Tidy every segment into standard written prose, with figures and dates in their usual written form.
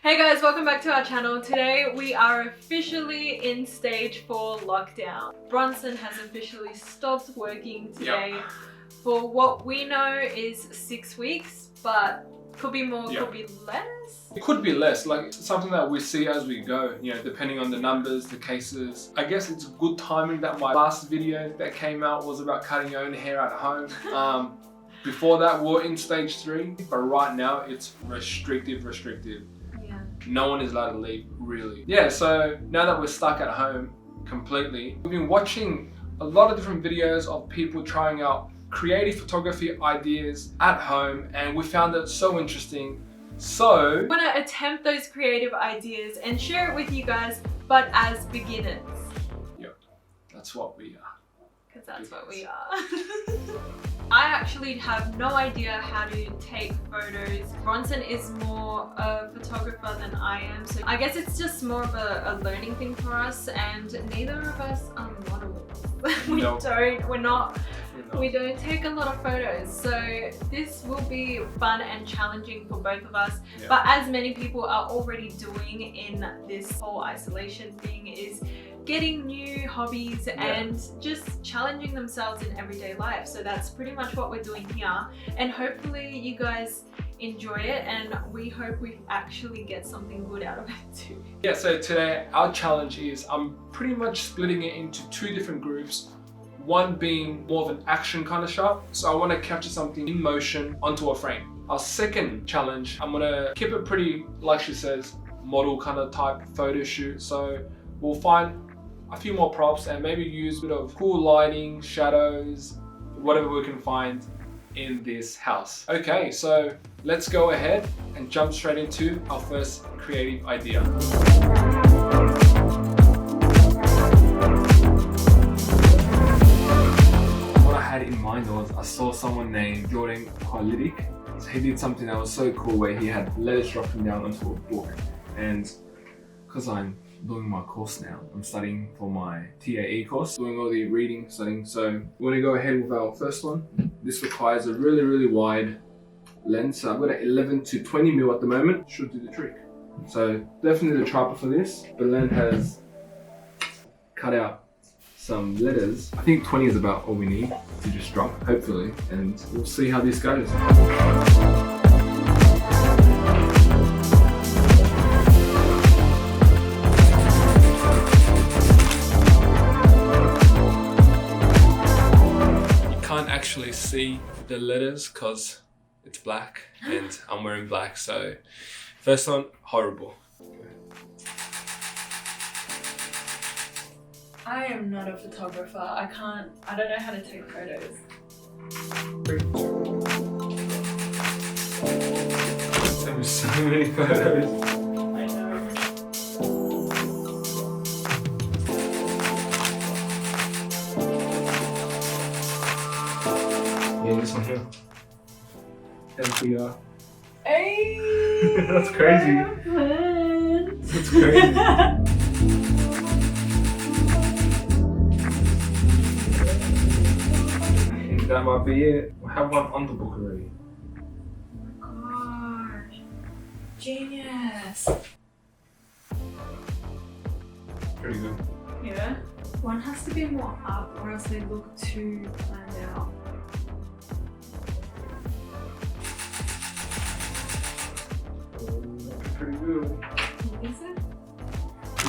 Hey guys, welcome back to our channel. Today we are officially in stage 4 lockdown. Bronson has officially stopped working today for what we know is 6 weeks, but could be more, could be less. It could be less, like something that we see as we go, you know, depending on the numbers, the cases. I guess it's good timing that my last video that came out was about cutting your own hair at home. Before that, we're in stage 3, but right now it's restrictive. Yeah. No one is allowed to leave, really. Yeah, so now that we're stuck at home completely, we've been watching a lot of different videos of people trying out creative photography ideas at home, and we found it so interesting. So we want to attempt those creative ideas and share it with you guys, but as beginners. Yep, that's what we are. Because that's what we are. I actually have no idea how to take photos. Bronson is more a photographer than I am, so I guess it's just more of a learning thing for us, and neither of us are models. We don't take a lot of photos, so this will be fun and challenging for both of us. Yeah. But as many people are already doing in this whole isolation thing, is getting new hobbies and just challenging themselves in everyday life. So that's pretty much what we're doing here, and hopefully you guys enjoy it, and we hope we actually get something good out of it too. Yeah, so today our challenge is I'm pretty much splitting it into 2 different groups. One being more of an action kind of shot, so I want to capture something in motion onto a frame. Our second challenge, I'm gonna keep it pretty, like she says, model kind of type photo shoot. So we'll find a few more props and maybe use a bit of cool lighting, shadows, whatever we can find in this house. Okay, so let's go ahead and jump straight into our first creative idea. What I had in mind was I saw someone named Jordan Qualitic. So he did something that was so cool where he had letters dropping down onto a book, and because I'm doing my course now, I'm studying for my TAE course, doing all the reading, studying. So we're gonna go ahead with our first one. This requires a really wide lens. So I've got an 11 to 20mm at the moment. Should do the trick. So definitely the tripod for this. Belen has cut out some letters. I think 20 is about all we need to just drop, hopefully, and we'll see how this goes. Actually see the letters because it's black and I'm wearing black, so first one, horrible. I am not a photographer. I don't know how to take photos. There's so many photos. I know. Yeah, this one here. NPR. Hey! That's crazy. That's crazy. I think that might be it. I have one on the book already. Oh my gosh. Genius. Pretty good. Yeah. One has to be more up or else they look too planned out. Pretty good. Is it?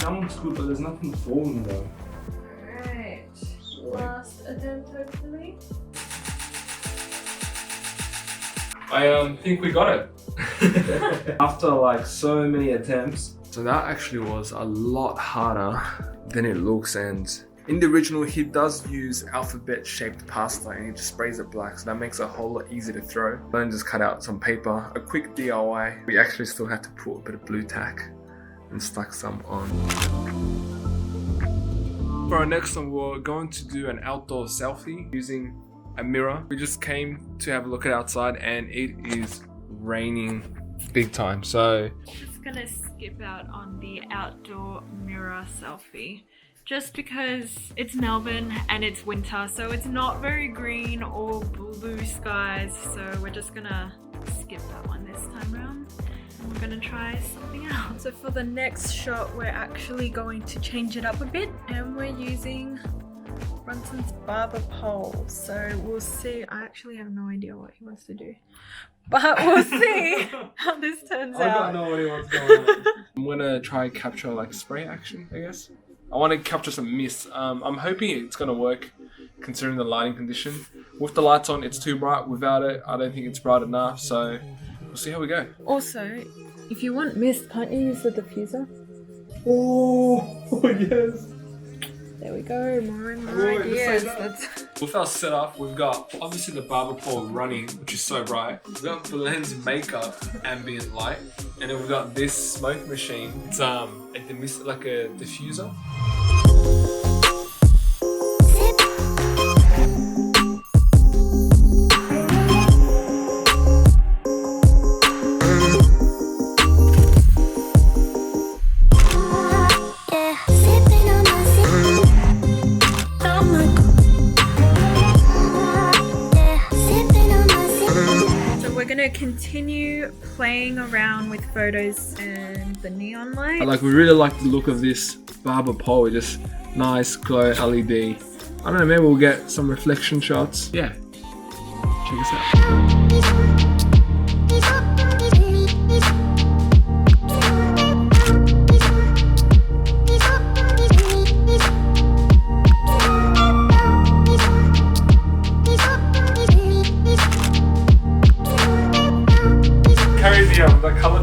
That one's good, but there's nothing falling though. Alright. Last attempt, hopefully. I think we got it. After like so many attempts. So that actually was a lot harder than it looks, and in the original he does use alphabet shaped pasta and he just sprays it black, so that makes it a whole lot easier to throw. Then just cut out some paper, a quick DIY. We actually still had to put a bit of blue tack and stuck some on. For our next one, we're going to do an outdoor selfie using a mirror. We just came to have a look at outside and it is raining big time, so Just gonna skip out on the outdoor mirror selfie. Just because it's Melbourne and it's winter, so it's not very green or blue skies, so we're just gonna skip that one this time around. we're gonna try something else. So for the next shot, we're actually going to change it up a bit, and we're using Brunson's Barber Pole. So we'll see. I actually have no idea what he wants to do, but we'll see how this turns out. I got no idea what's going on. I'm gonna try capture like spray action, I guess. I want to capture some mist. I'm hoping it's gonna work considering the lighting condition. With the lights on, it's too bright. Without it, I don't think it's bright enough. So we'll see how we go. Also, if you want mist, can't you use the diffuser? Oh, yes. There we go, more and more ideas. With our setup, we've got obviously the Barber Pole running, which is so bright. We've got Blend's makeup ambient light, and then we've got this smoke machine. It's like a diffuser. Continue playing around with photos and the neon light. Like, we really like the look of this Barber Pole, just nice glow LED. I don't know, maybe we'll get some reflection shots. Yeah, check us out. The color,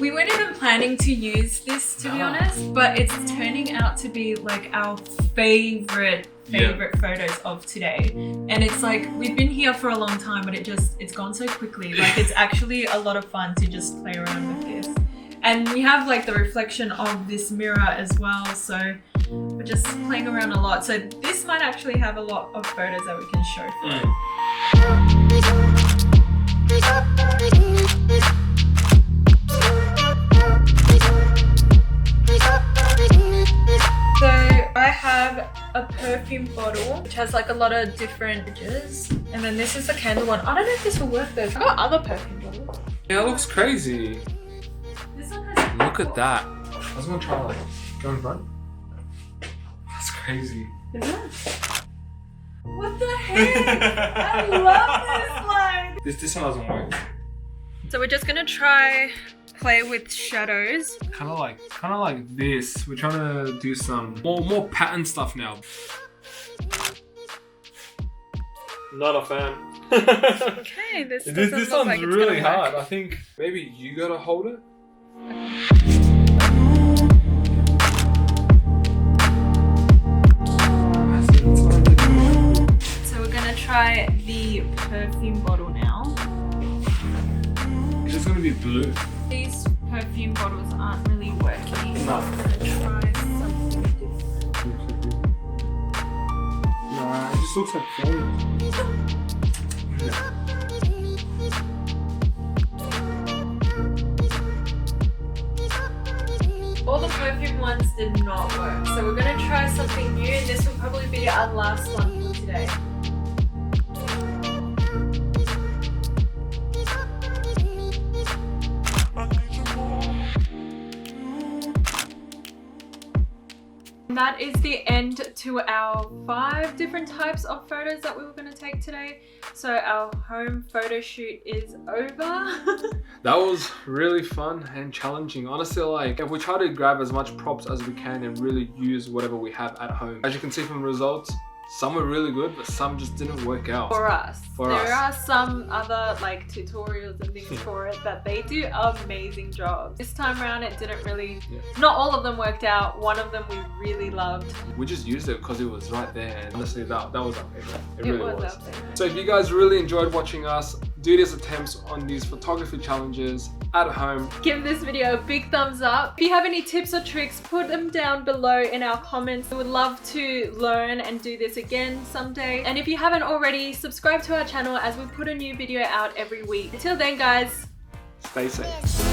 We weren't even planning to use this, to be honest, but it's turning out to be like our favorite photos of today. And it's like, we've been here for a long time, but it's gone so quickly. Like, it's actually a lot of fun to just play around with this. And we have like the reflection of this mirror as well, so we're just playing around a lot. So this might actually have a lot of photos that we can show for it. So I have a perfume bottle which has like a lot of different images, and then this is the candle one. I don't know if this will work though. I've got other perfume bottles. Yeah, it looks crazy. This one has Look at that. I was gonna try like go in front. That's crazy. Is it? What the heck? I love this light. This one doesn't work. So we're just gonna try play with shadows. Kind of like this. We're trying to do some more pattern stuff now. Not a fan. Okay, this one's like really hard. I think maybe you gotta hold it. So we're gonna try the perfume bottle now. It's just gonna be blue. These perfume bottles aren't really working. No. I'm gonna try something different. Nah, it just looks like flowers. All the perfume ones did not work, so we're gonna try something new, and this will probably be our last one for today. And that is the end to our 5 different types of photos that we were going to take today. So our home photo shoot is over. That was really fun and challenging. Honestly, like, we try to grab as much props as we can and really use whatever we have at home. As you can see from the results, some were really good, but some just didn't work out. For us. There are some other like tutorials and things for it that they do amazing jobs. This time around it didn't really, not all of them worked out. One of them we really loved. We just used it because it was right there, and honestly that was our favorite. It really was. Our favorite. So if you guys really enjoyed watching us do these attempts on these photography challenges at home, give this video a big thumbs up. If you have any tips or tricks, put them down below in our comments. We would love to learn and do this again someday. And if you haven't already, subscribe to our channel as we put a new video out every week. Until then guys, stay safe.